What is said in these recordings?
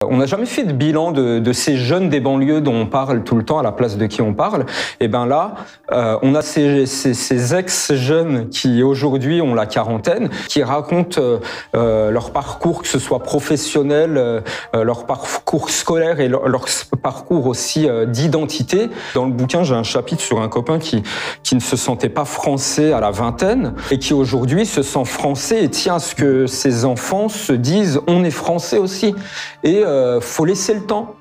On n'a jamais fait de bilan de ces jeunes des banlieues dont on parle tout le temps, à la place de qui on parle. Et ben là, on a ces ex-jeunes qui aujourd'hui ont la quarantaine, qui racontent leur parcours, que ce soit professionnel, leur parcours scolaire et leur parcours aussi d'identité. Dans le bouquin, j'ai un chapitre sur un copain qui ne se sentait pas français à la vingtaine et qui aujourd'hui se sent français et tient à ce que ses enfants se disent « on est français aussi ». Et faut laisser le temps.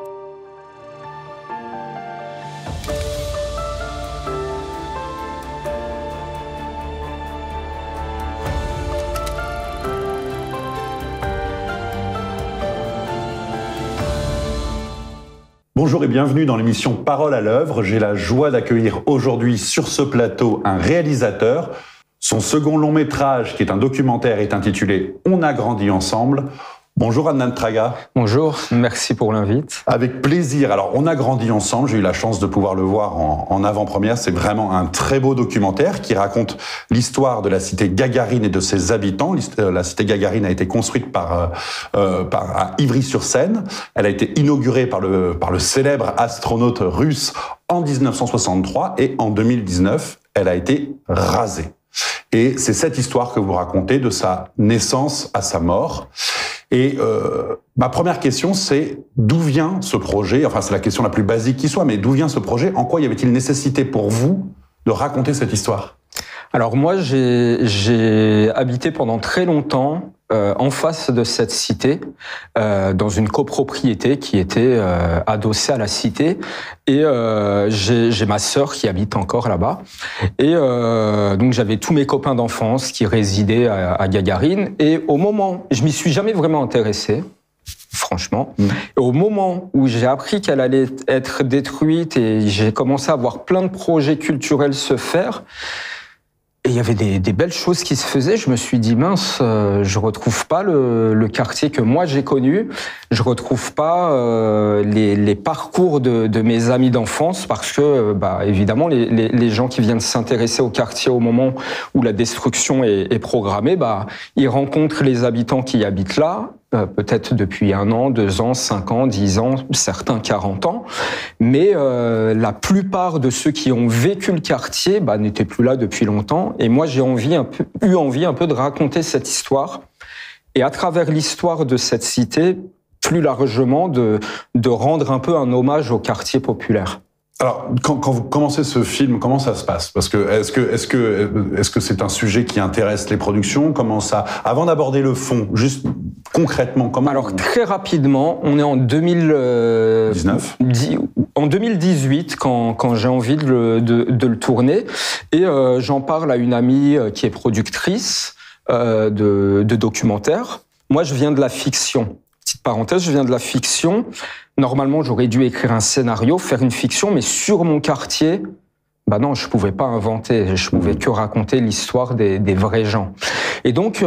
Bonjour et bienvenue dans l'émission Parole à l'œuvre. J'ai la joie d'accueillir aujourd'hui sur ce plateau un réalisateur. Son second long métrage, qui est un documentaire, est intitulé « On a grandi ensemble ». Bonjour Adnan Traga. Bonjour, merci pour l'invite. Avec plaisir. Alors, On a grandi ensemble, j'ai eu la chance de pouvoir le voir en avant-première. C'est vraiment un très beau documentaire qui raconte l'histoire de la cité Gagarine et de ses habitants. La cité Gagarine a été construite à Ivry-sur-Seine. Elle a été inaugurée par le célèbre astronaute russe en 1963 et en 2019, elle a été rasée. Et c'est cette histoire que vous racontez de sa naissance à sa mort. Et ma première question, c'est d'où vient ce projet? Enfin, c'est la question la plus basique qui soit, mais d'où vient ce projet? En quoi y avait-il nécessité pour vous de raconter cette histoire? Alors moi, j'ai habité pendant très longtemps en face de cette cité, dans une copropriété qui était adossée à la cité. Et j'ai ma sœur qui habite encore là-bas. Et donc j'avais tous mes copains d'enfance qui résidaient à Gagarine. Et au moment, je m'y suis jamais vraiment intéressé, franchement. Et au moment où j'ai appris qu'elle allait être détruite et j'ai commencé à voir plein de projets culturels se faire, et il y avait des belles choses qui se faisaient. Je me suis dit, mince, je retrouve pas le quartier que moi j'ai connu. Je retrouve pas les parcours de mes amis d'enfance parce que, évidemment, les gens qui viennent s'intéresser au quartier au moment où la destruction est programmée, ils rencontrent les habitants qui habitent là, peut-être depuis 1 an, 2 ans, 5 ans, 10 ans, certains 40 ans. Mais la plupart de ceux qui ont vécu le quartier n'étaient plus là depuis longtemps. Et moi, j'ai eu envie un peu de raconter cette histoire. Et à travers l'histoire de cette cité, plus largement, de rendre un peu un hommage au quartier populaire. Alors, quand vous commencez ce film, comment ça se passe? Parce que est-ce que c'est un sujet qui intéresse les productions? Comment ça? Avant d'aborder le fond, juste concrètement, comment? Alors très rapidement, on est en 2019, en 2018 quand j'ai envie de le tourner, et j'en parle à une amie qui est productrice de documentaires. Moi, je viens de la fiction. Petite parenthèse, je viens de la fiction. Normalement, j'aurais dû écrire un scénario, faire une fiction, mais sur mon quartier, non, je pouvais pas inventer. Je pouvais que raconter l'histoire des vrais gens. Et donc,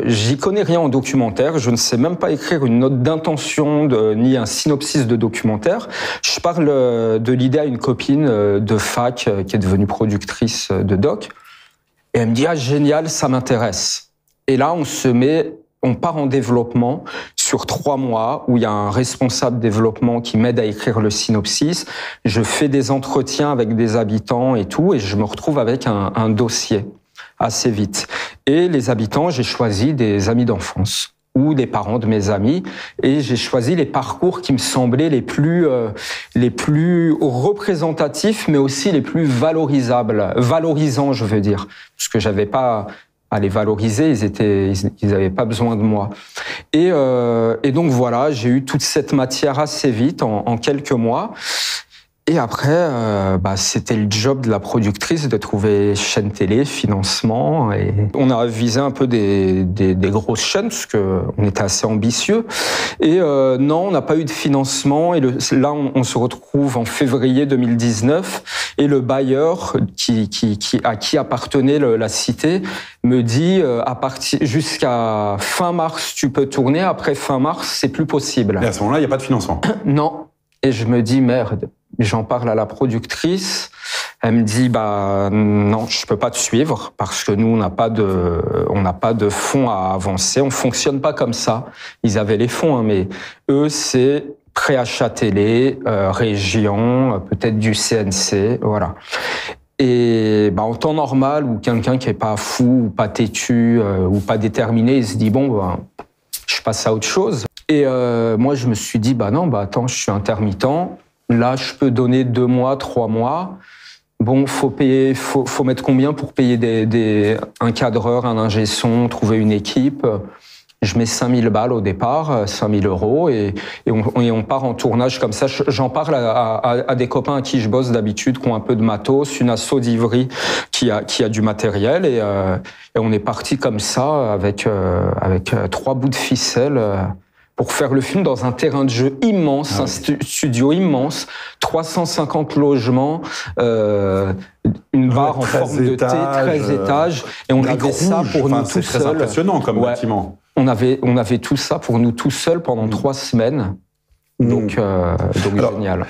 j'y connais rien en documentaire. Je ne sais même pas écrire une note d'intention ni un synopsis de documentaire. Je parle de l'idée à une copine de fac qui est devenue productrice de doc. Et elle me dit, ah, génial, ça m'intéresse. Et là, on part en développement sur 3 mois où il y a un responsable développement qui m'aide à écrire le synopsis. Je fais des entretiens avec des habitants et tout, et je me retrouve avec un dossier assez vite. Et les habitants, j'ai choisi des amis d'enfance ou des parents de mes amis, et j'ai choisi les parcours qui me semblaient les plus représentatifs, mais aussi les plus valorisants, je veux dire, parce que j'avais pas à les valoriser, ils avaient pas besoin de moi. Et donc voilà, j'ai eu toute cette matière assez vite, en quelques mois. Et après, c'était le job de la productrice de trouver chaîne télé, financement. Et on a visé un peu des grosses chaînes parce que on était assez ambitieux. Et non, on n'a pas eu de financement. Et là, on se retrouve en février 2019. Et le bailleur à qui appartenait la cité me dit jusqu'à fin mars, tu peux tourner. Après fin mars, c'est plus possible. Et à ce moment-là, il n'y a pas de financement. Non. Et je me dis, merde. J'en parle à la productrice. Elle me dit, non, je peux pas te suivre parce que nous, on n'a pas de fonds à avancer. On fonctionne pas comme ça. Ils avaient les fonds, hein, mais eux, c'est préachat télé, région, peut-être du CNC, voilà. Et en temps normal, où quelqu'un qui est pas fou, ou pas têtu, ou pas déterminé, il se dit je passe à autre chose. Et moi, je me suis dit attends, je suis intermittent. Là, je peux donner 2 mois, 3 mois. Bon, faut mettre combien pour payer un cadreur, un ingé son, trouver une équipe. Je mets 5000 balles au départ, 5000 euros, et on part en tournage comme ça. J'en parle à des copains à qui je bosse d'habitude, qui ont un peu de matos, une asso d'Ivry qui a du matériel, et on est parti comme ça avec 3 bouts de ficelle pour faire le film dans un terrain de jeu immense, un studio immense, 350 logements, une barre en forme de T, 13 étages, et on avait ça pour nous tout seuls. C'est très impressionnant comme bâtiment. On avait tout ça pour nous tout seuls pendant 3 semaines. Donc alors, génial.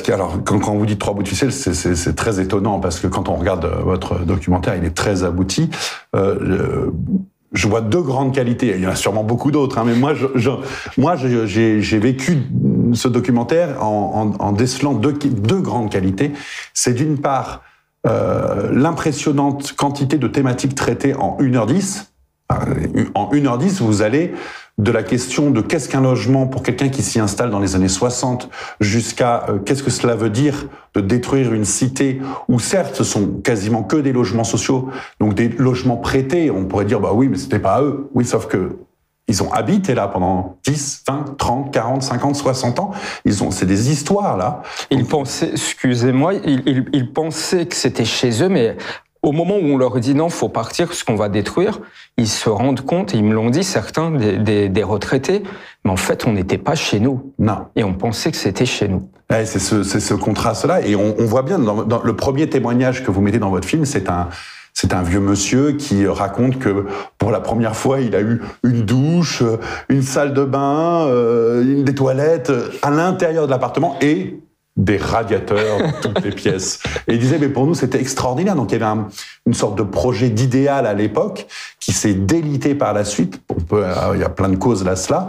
Alors, quand vous dites 3 bouts de ficelle, c'est très étonnant parce que quand on regarde votre documentaire, il est très abouti. Je vois 2 grandes qualités. Il y en a sûrement beaucoup d'autres, hein, mais moi, j'ai vécu ce documentaire en décelant 2 grandes qualités. C'est d'une part l'impressionnante quantité de thématiques traitées en 1h10. En 1h10, vous allez de la question de qu'est-ce qu'un logement pour quelqu'un qui s'y installe dans les années 60 jusqu'à qu'est-ce que cela veut dire de détruire une cité où certes ce sont quasiment que des logements sociaux, donc des logements prêtés. On pourrait dire oui, mais c'était pas à eux. Oui, sauf que ils ont habité là pendant 10, 20, 30, 40, 50, 60 ans. C'est des histoires là. Ils pensaient, excusez-moi, ils pensaient que c'était chez eux, mais au moment où on leur dit non, faut partir, ce qu'on va détruire, ils se rendent compte, et ils me l'ont dit, certains des retraités, mais en fait, on n'était pas chez nous. Non. Et on pensait que c'était chez nous. Ouais, c'est ce contraste-là. Et on voit bien, dans le premier témoignage que vous mettez dans votre film, c'est un vieux monsieur qui raconte que pour la première fois, il a eu une douche, une salle de bain, des toilettes à l'intérieur de l'appartement et des radiateurs dans toutes les pièces. Et il disait, mais pour nous, c'était extraordinaire. Donc, il y avait une sorte de projet d'idéal à l'époque qui s'est délité par la suite. Il y a plein de causes là, cela.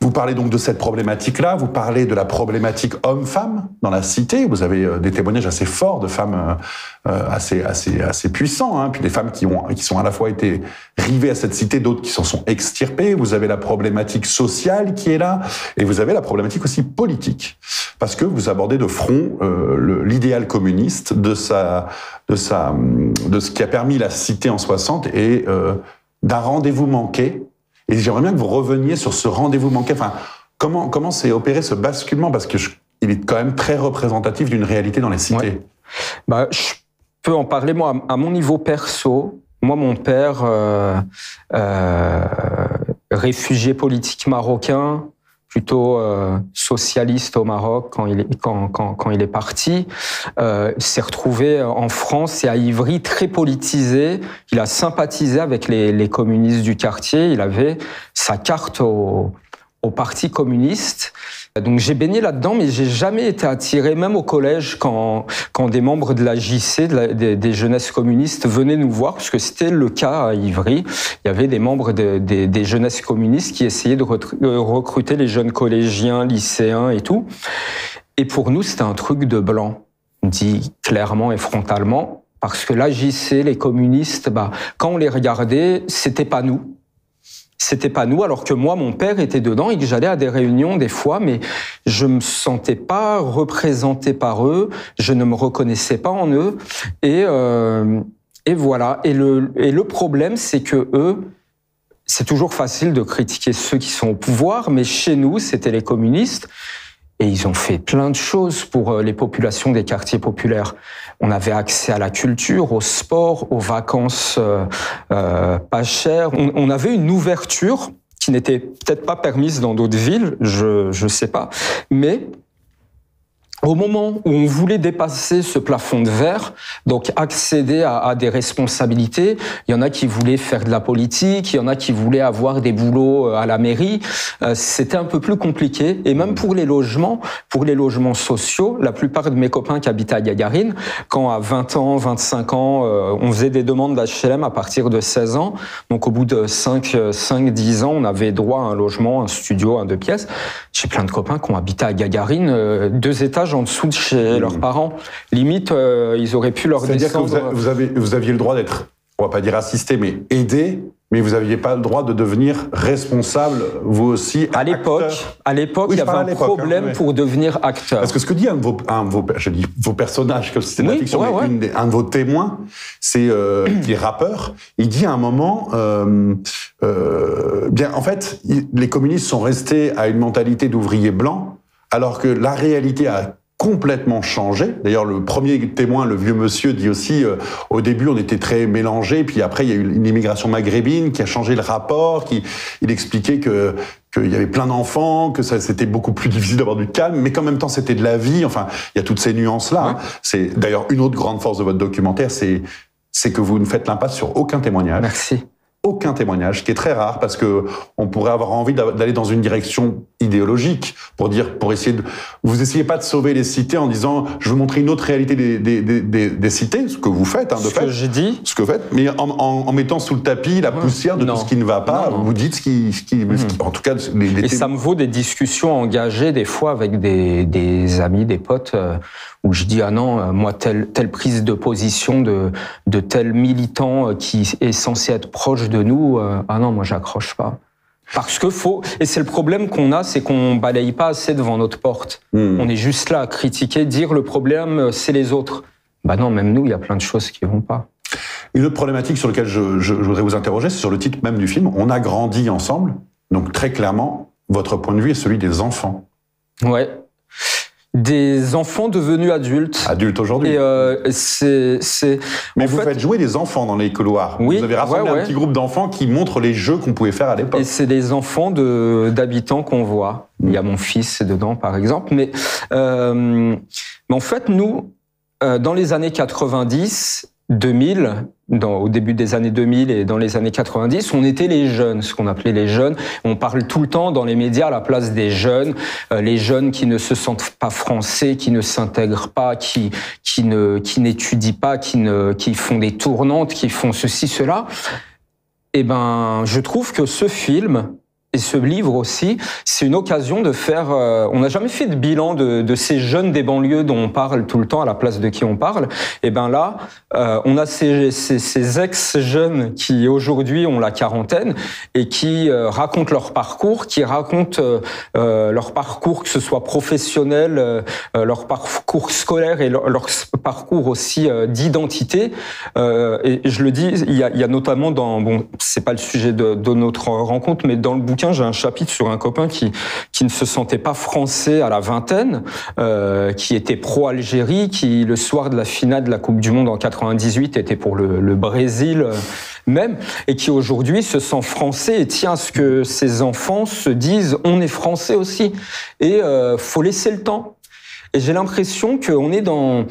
Vous parlez donc de cette problématique-là. Vous parlez de la problématique homme-femme dans la cité. Vous avez des témoignages assez forts de femmes assez puissants, hein. Puis des femmes qui sont à la fois été rivées à cette cité, d'autres qui s'en sont extirpées. Vous avez la problématique sociale qui est là. Et vous avez la problématique aussi politique. Parce que vous abordez de front l'idéal communiste de ce qui a permis la cité en 60 et d'un rendez-vous manqué. Et j'aimerais bien que vous reveniez sur ce rendez-vous manqué. Enfin, comment s'est opéré ce basculement, parce que il est quand même très représentatif d'une réalité dans les cités. Ouais. Je peux en parler moi à mon niveau perso. Moi, mon père, réfugié politique marocain, plutôt socialiste au Maroc quand il est parti, s'est retrouvé en France et à Ivry très politisé. Il a sympathisé avec les communistes du quartier. Il avait sa carte au Parti communiste. Donc j'ai baigné là-dedans, mais j'ai jamais été attiré, même au collège, quand des membres de la JC, des jeunesses communistes, venaient nous voir, parce que c'était le cas à Ivry. Il y avait des membres des jeunesses communistes qui essayaient de recruter les jeunes collégiens, lycéens et tout. Et pour nous, c'était un truc de blanc, dit clairement et frontalement, parce que la JC, les communistes, quand on les regardait, c'était pas nous. C'était pas nous, alors que moi, mon père était dedans et que j'allais à des réunions des fois, mais je me sentais pas représenté par eux, je ne me reconnaissais pas en eux, et voilà. Et le problème, c'est que eux, c'est toujours facile de critiquer ceux qui sont au pouvoir, mais chez nous, c'était les communistes. Et ils ont fait plein de choses pour les populations des quartiers populaires. On avait accès à la culture, au sport, aux vacances pas chères. On avait une ouverture qui n'était peut-être pas permise dans d'autres villes, je sais pas. Mais au moment où on voulait dépasser ce plafond de verre, donc accéder à des responsabilités, il y en a qui voulaient faire de la politique, il y en a qui voulaient avoir des boulots à la mairie, c'était un peu plus compliqué. Et même pour les logements sociaux, la plupart de mes copains qui habitaient à Gagarine, quand à 20 ans, 25 ans, on faisait des demandes d'HLM à partir de 16 ans, donc au bout de 5-10 ans, on avait droit à un logement, un studio, un 2 pièces. J'ai plein de copains qui ont habité à Gagarine, 2 étages en dessous de chez leurs parents. Limite, ils auraient pu leur descendre... C'est-à-dire que vous aviez le droit d'être, on va pas dire assisté, mais aidé, mais vous n'aviez pas le droit de devenir responsable, vous aussi, à l'époque, oui, il y avait un problème pour devenir acteur. Parce que ce que dit un de vos personnages, comme si c'était de la fiction, un de vos témoins, c'est qui est rappeur, il dit à un moment, bien, en fait, les communistes sont restés à une mentalité d'ouvriers blancs, alors que la réalité a complètement changé. D'ailleurs, le premier témoin, le vieux monsieur, dit aussi au début, on était très mélangés, puis après, il y a eu une immigration maghrébine qui a changé le rapport, il expliquait qu'il y avait plein d'enfants, que ça c'était beaucoup plus difficile d'avoir du calme, mais qu'en même temps, c'était de la vie. Enfin, il y a toutes ces nuances-là. Ouais. C'est d'ailleurs une autre grande force de votre documentaire, c'est que vous ne faites l'impasse sur aucun témoignage. Merci. Aucun témoignage, ce qui est très rare parce que on pourrait avoir envie d'aller dans une direction idéologique pour essayer de. Vous essayez pas de sauver les cités en disant je veux montrer une autre réalité des cités, ce que vous faites, ce que j'ai dit, ce que vous faites, mais en mettant sous le tapis la poussière de tout ce qui ne va pas. Non. Vous dites ce qui en tout cas. Et ça me vaut des discussions engagées des fois avec des amis, des potes. Où je dis, ah non, moi, telle prise de position de tel militant qui est censé être proche de nous, ah non, moi, j'accroche pas. Parce que et c'est le problème qu'on a, c'est qu'on balaye pas assez devant notre porte. On est juste là à critiquer, dire le problème, c'est les autres. Bah non, même nous, il y a plein de choses qui vont pas. Une autre problématique sur laquelle je voudrais vous interroger, c'est sur le titre même du film. On a grandi ensemble, donc très clairement, votre point de vue est celui des enfants. Ouais. Des enfants devenus adultes. Adultes aujourd'hui. Et Mais vous faites jouer des enfants dans les couloirs. Oui, vous avez rassemblé un petit groupe d'enfants qui montrent les jeux qu'on pouvait faire à l'époque. Et c'est des enfants d'habitants qu'on voit. Il y a mon fils dedans, par exemple. Mais en fait, nous, dans les années 90, 2000, au début des années 2000 et dans les années 90, on était les jeunes, ce qu'on appelait les jeunes. On parle tout le temps dans les médias à la place des jeunes, les jeunes qui ne se sentent pas français, qui ne s'intègrent pas, qui n'étudient pas, qui font des tournantes, qui font ceci, cela. Eh ben, je trouve que ce film et ce livre aussi, c'est une occasion de faire... on n'a jamais fait de bilan de ces jeunes des banlieues dont on parle tout le temps, à la place de qui on parle. Et ben là, on a ces ex-jeunes qui aujourd'hui ont la quarantaine et qui racontent leur parcours, leur parcours, que ce soit professionnel, leur parcours scolaire et leur parcours aussi d'identité. Et je le dis, il y a notamment bon, c'est pas le sujet de notre rencontre, mais dans le bouquin, j'ai un chapitre sur un copain qui ne se sentait pas français à la vingtaine, qui était pro-Algérie, qui le soir de la finale de la Coupe du Monde en 98 était pour le Brésil même, et qui aujourd'hui se sent français et tient à ce que ses enfants se disent on est français aussi. Et faut laisser le temps. Et j'ai l'impression qu'on est dans...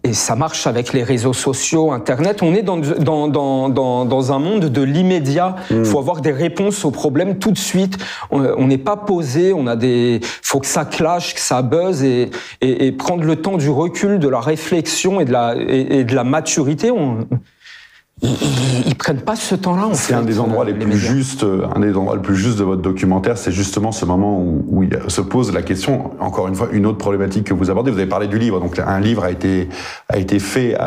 Et ça marche avec les réseaux sociaux, Internet. On est dans un monde de l'immédiat. Il faut avoir des réponses aux problèmes tout de suite. On n'est pas posé. Faut que ça clash, que ça buzz et prendre le temps du recul, de la réflexion et de la maturité. Ils prennent pas ce temps-là. C'est un des endroits les plus justes, un des endroits les plus justes de votre documentaire. C'est justement ce moment où il se pose la question. Encore une fois, une autre problématique que vous abordez. Vous avez parlé du livre. Donc, un livre a été fait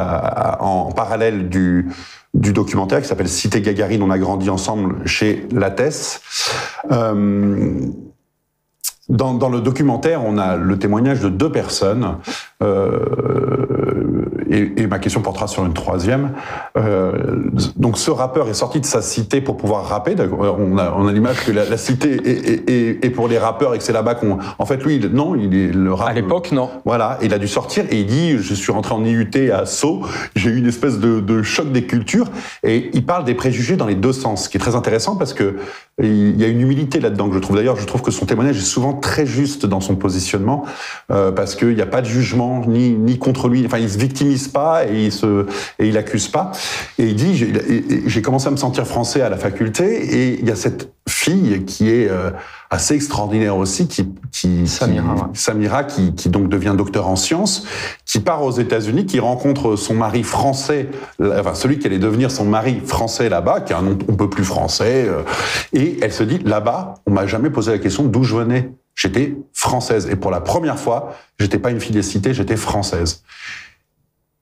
en parallèle du documentaire qui s'appelle Cité Gagarine. On a grandi ensemble chez Lattès. Dans le documentaire, on a le témoignage de 2 personnes. Et ma question portera sur une troisième. Donc, ce rappeur est sorti de sa cité pour pouvoir rapper. On a l'image que la cité est pour les rappeurs et que c'est là-bas qu'on... En fait, lui, non, il est le rap... À l'époque, non. Voilà, il a dû sortir et il dit « Je suis rentré en IUT à Sceaux, j'ai eu une espèce de choc des cultures. » Et il parle des préjugés dans les 2 sens, ce qui est très intéressant parce que il y a une humilité là-dedans que je trouve. D'ailleurs, je trouve que son témoignage est souvent vraiment très juste dans son positionnement, parce qu'il n'y a pas de jugement ni contre lui. Enfin, il se victimise pas et il accuse pas. Et il dit, j'ai commencé à me sentir français à la faculté, et il y a cette fille qui est assez extraordinaire aussi, Samira, qui donc devient docteur en sciences, qui part aux États-Unis, qui rencontre son mari français, enfin celui qui allait devenir son mari français là-bas, qui a un nom on peut plus français, et elle se dit, là-bas, on m'a jamais posé la question d'où je venais. J'étais française, et pour la première fois, j'étais pas une fille des cités, j'étais française.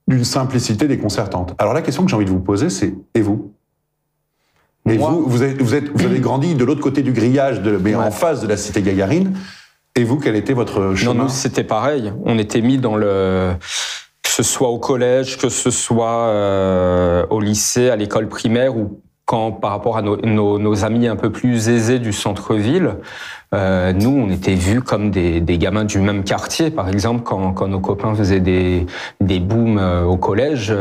D'une simplicité déconcertante. Alors la question que j'ai envie de vous poser, c'est, et vous ? Et vous avez grandi de l'autre côté du grillage, mais en face de la cité Gagarine. Et vous, quel était votre chemin ? Non, nous, c'était pareil. On était mis dans que ce soit au collège, que ce soit au lycée, à l'école primaire, ou quand, par rapport à nos amis un peu plus aisés du centre-ville, nous, on était vus comme des gamins du même quartier. Par exemple, quand nos copains faisaient des booms au collège,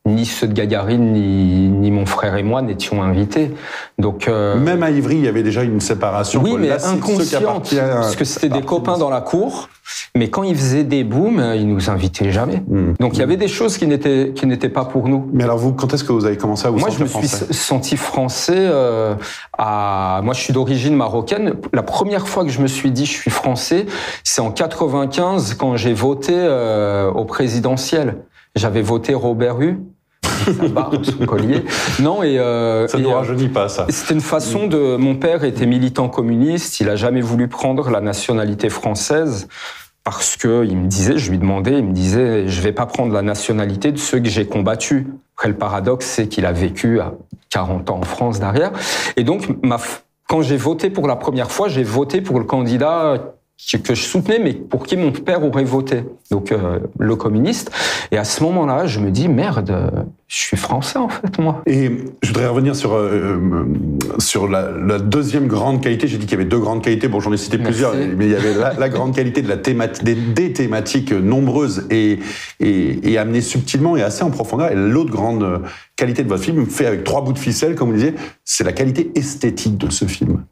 ni ceux de Gagarine, ni mon frère et moi n'étions invités. Donc même à Ivry, il y avait déjà une séparation. Oui, mais inconsciente, parce que c'était des copains dans la cour. Mais quand ils faisaient des booms, ils nous invitaient jamais. Donc il y avait des choses qui n'étaient pas pour nous. Mais alors vous, quand est-ce que vous avez commencé à vous sentir français ? Moi, je me suis senti français. Moi, je suis d'origine marocaine. La première fois que je me suis dit je suis français, c'est en 95 quand j'ai voté au présidentiel. J'avais voté Robert Hue. Sa barbe, son collier. Non, ça ne rajeunit pas, ça. C'était une façon de... Mon père était militant communiste, il a jamais voulu prendre la nationalité française parce que il me disait, je me disais, je vais pas prendre la nationalité de ceux que j'ai combattus. Après, le paradoxe, c'est qu'il a vécu à 40 ans en France derrière. Et donc, quand j'ai voté pour la première fois, j'ai voté pour le candidat que je soutenais, mais pour qui mon père aurait voté, donc le communiste. Et à ce moment-là, je me dis, merde, je suis français en fait, moi. Et je voudrais revenir sur la deuxième grande qualité. J'ai dit qu'il y avait deux grandes qualités, bon j'en ai cité plusieurs, mais il y avait la grande qualité de des thématiques nombreuses et amenées subtilement et assez en profondeur. Et l'autre grande qualité de votre film, fait avec 3 bouts de ficelle, comme vous disiez, c'est la qualité esthétique de ce film.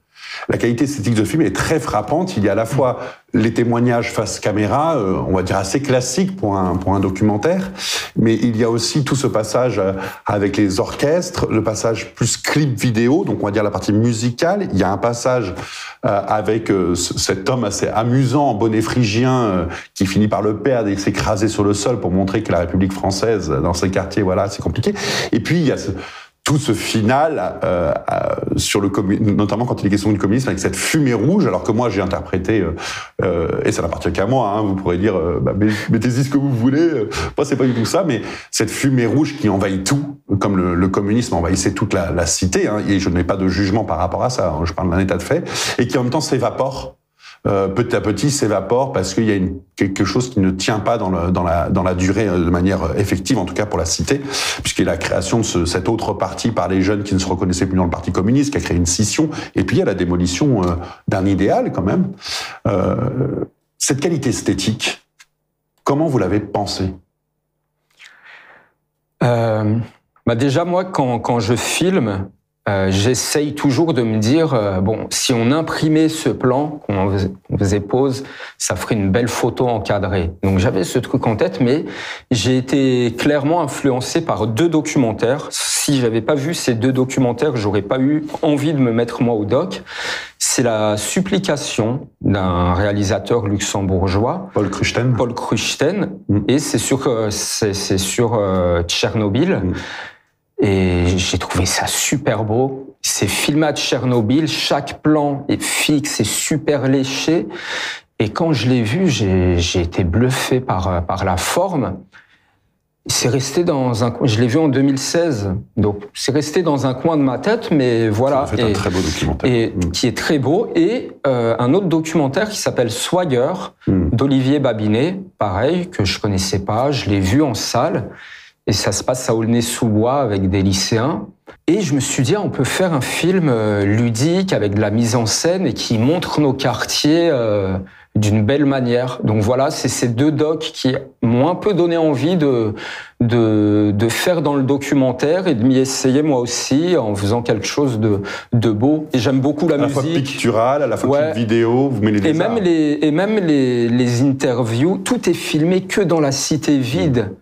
La qualité esthétique de ce film est très frappante. Il y a à la fois les témoignages face caméra, on va dire assez classiques pour un documentaire, mais il y a aussi tout ce passage avec les orchestres, le passage plus clip vidéo, donc on va dire la partie musicale. Il y a un passage avec cet homme assez amusant en bonnet phrygien qui finit par le perdre et s'écraser sur le sol pour montrer que la République française, dans ces quartiers, voilà, c'est compliqué. Et puis il y a tout ce final sur notamment quand il est question du communisme, avec cette fumée rouge, alors que moi j'ai interprété, et ça n'appartient qu'à moi, hein, vous pourrez dire, mettez-y ce que vous voulez, moi c'est pas du tout ça, mais cette fumée rouge qui envahit tout, comme le communisme envahissait toute la cité, hein, et je n'ai pas de jugement par rapport à ça, hein, je parle d'un état de fait, et qui en même temps s'évapore. Petit à petit s'évapore parce qu'il y a quelque chose qui ne tient pas dans la durée de manière effective, en tout cas pour la cité, puisqu'il y a la création de cet autre parti par les jeunes qui ne se reconnaissaient plus dans le parti communiste, qui a créé une scission, et puis il y a la démolition d'un idéal quand même. Cette qualité esthétique, comment vous l'avez pensée ? Déjà moi, quand je filme, j'essaye toujours de me dire, si on imprimait ce plan, qu'on faisait pause, ça ferait une belle photo encadrée. Donc j'avais ce truc en tête, mais j'ai été clairement influencé par 2 documentaires. Si j'avais pas vu ces 2 documentaires, j'aurais pas eu envie de me mettre moi au doc. C'est La Supplication d'un réalisateur luxembourgeois, Paul Kruchten, et c'est sur Tchernobyl. Et j'ai trouvé ça super beau. C'est filmé à Tchernobyl, chaque plan est fixe et super léché. Et quand je l'ai vu, j'ai été bluffé par la forme. C'est resté dans un coin. Je l'ai vu en 2016, donc c'est resté dans un coin de ma tête, mais voilà. C'est un très beau documentaire. Qui est très beau. Et un autre documentaire qui s'appelle Swagger, d'Olivier Babinet, pareil, que je connaissais pas. Je l'ai vu en salle. Et ça se passe à Aulnay-sous-Bois avec des lycéens. Et je me suis dit, on peut faire un film ludique avec de la mise en scène et qui montre nos quartiers d'une belle manière. Donc voilà, c'est ces deux docs qui m'ont un peu donné envie de faire dans le documentaire et de m'y essayer moi aussi en faisant quelque chose de beau. Et j'aime beaucoup la musique. À la fois pictural, à la fois clip vidéo, vous mêlez des arts. Et même les interviews, tout est filmé que dans la cité vide.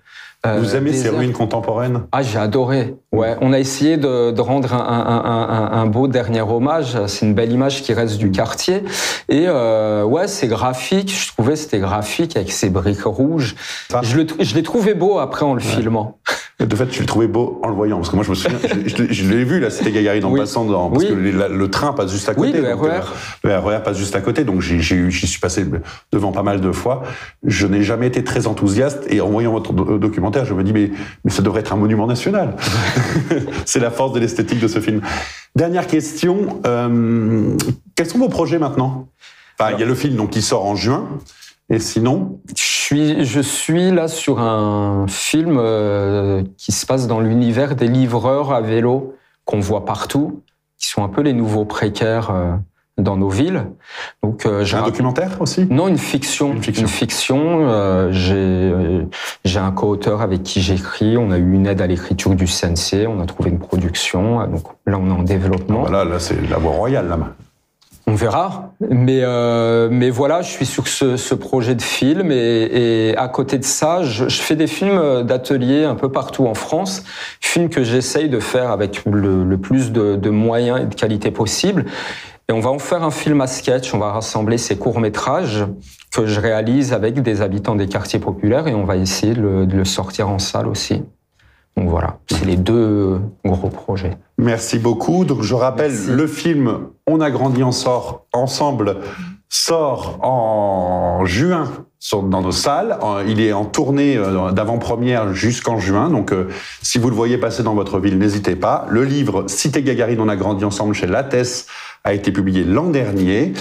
Vous aimez ces ruines contemporaines? Ah, j'ai adoré. Ouais, on a essayé de rendre un beau dernier hommage. C'est une belle image qui reste du quartier. Et ouais, c'est graphique. Je trouvais c'était graphique avec ces briques rouges. Ah. Je l'ai trouvé beau après en le filmant. De fait, tu le trouvais beu en le voyant, parce que moi je me souviens, je l'ai vu la cité Gagarine en passant, parce que le train passe juste à côté. Oui, le donc, RER. Le RER passe juste à côté, donc j'y suis passé devant pas mal de fois. Je n'ai jamais été très enthousiaste, et en voyant votre documentaire, je me dis mais ça devrait être un monument national. C'est la force de l'esthétique de ce film. Dernière question, quels sont vos projets maintenant? Enfin, il y a le film donc qui sort en juin. Et sinon, je suis là sur un film qui se passe dans l'univers des livreurs à vélo qu'on voit partout, qui sont un peu les nouveaux précaires dans nos villes. Donc, un documentaire aussi? Non, une fiction. Une fiction. J'ai un co-auteur avec qui j'écris. On a eu une aide à l'écriture du CNC. On a trouvé une production. Donc là, on est en développement. Voilà, là, c'est la voie royale, là. On verra, mais voilà, je suis sur ce projet de film et à côté de ça, je fais des films d'atelier un peu partout en France, films que j'essaye de faire avec le plus de moyens et de qualité possible. Et on va en faire un film à sketch, on va rassembler ces courts-métrages que je réalise avec des habitants des quartiers populaires et on va essayer de le sortir en salle aussi. Donc voilà, c'est les deux gros projets. Merci beaucoup. Donc je rappelle, le film On a grandi ensemble sort en juin dans nos salles. Il est en tournée d'avant-première jusqu'en juin. Donc si vous le voyez passer dans votre ville, n'hésitez pas. Le livre Cité Gagarine, On a grandi ensemble chez Lattès a été publié l'an dernier.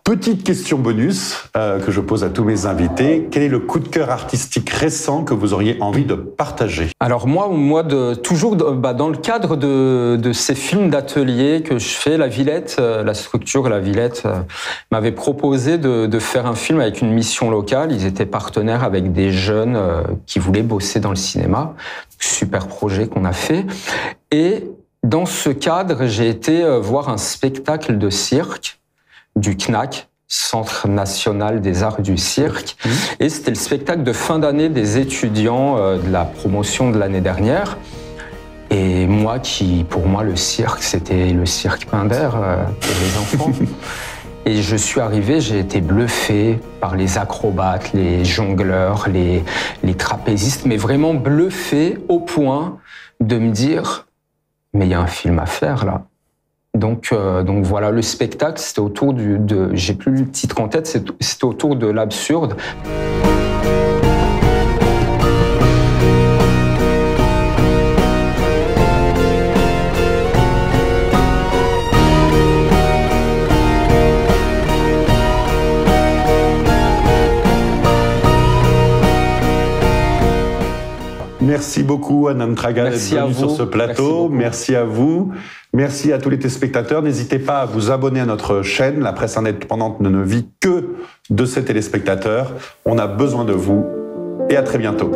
Petite question bonus que je pose à tous mes invités. Quel est le coup de cœur artistique récent que vous auriez envie de partager? Alors moi toujours dans le cadre de ces films d'atelier que je fais, la Villette, la structure La Villette m'avait proposé de faire un film avec une mission locale. Ils étaient partenaires avec des jeunes qui voulaient bosser dans le cinéma. Super projet qu'on a fait. Et dans ce cadre, j'ai été voir un spectacle de cirque du CNAC, Centre National des Arts du Cirque. Et c'était le spectacle de fin d'année des étudiants de la promotion de l'année dernière. Et pour moi, le cirque, c'était le cirque Pinder pour les enfants. Et je suis arrivé, j'ai été bluffé par les acrobates, les jongleurs, les trapézistes, mais vraiment bluffé au point de me dire « mais il y a un film à faire là ». Donc voilà, le spectacle, c'était autour j'ai plus le titre en tête, c'était autour de l'absurde. Merci beaucoup, Anan Tragal, d'être venu sur ce plateau. Merci à vous. Merci à tous les téléspectateurs. N'hésitez pas à vous abonner à notre chaîne. La presse indépendante ne vit que de ses téléspectateurs. On a besoin de vous et à très bientôt.